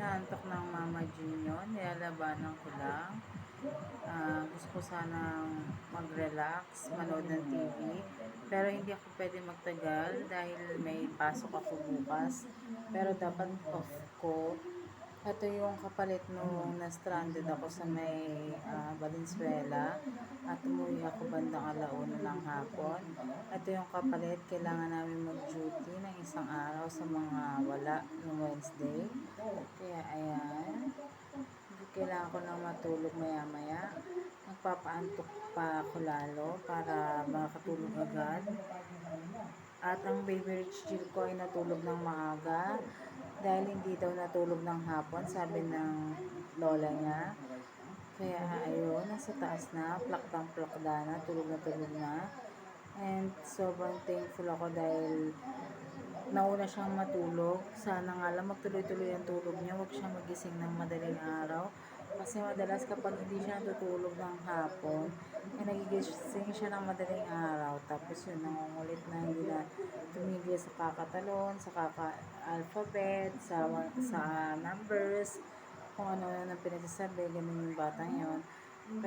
inaantok ng Mama Gino, nilalabanan ko lang. Gusto ko sanang mag-relax, manood ng TV, pero hindi ako pwede magtagal dahil may pasok ako bukas. Pero dapat off ko. Ito yung kapalit nung na-stranded ako sa may Valenzuela at umuwi ako bandang alauna ng hapon. Ito yung kapalit, kailangan namin mag-duty ng isang araw sa mga wala ng Wednesday. Kaya ayan, kailangan ko nang matulog maya-maya. Nagpapaantok pa ako lalo para makatulog agad. At ang baby Rich Jill ko ay natulog ng maaga dahil hindi daw natulog ng hapon, sabi ng lola niya. Kaya ayun, nasa taas na, plakdang-plakda na, tulog na. And sobrang thankful ako dahil nauna siyang matulog. Sana nga lang magtuloy-tuloy ang tulog niya, huwag siyang magising ng madaling araw. Kasi madalas kapag hindi siya natutulog ng hapon, nagigising siya ng madaling araw. Tapos yun, nangungulit na hindi na tumigil sa kakatalon, sa kaka-alphabet, sa numbers, kung ano na pinagsasabi, ganun yung batang yun.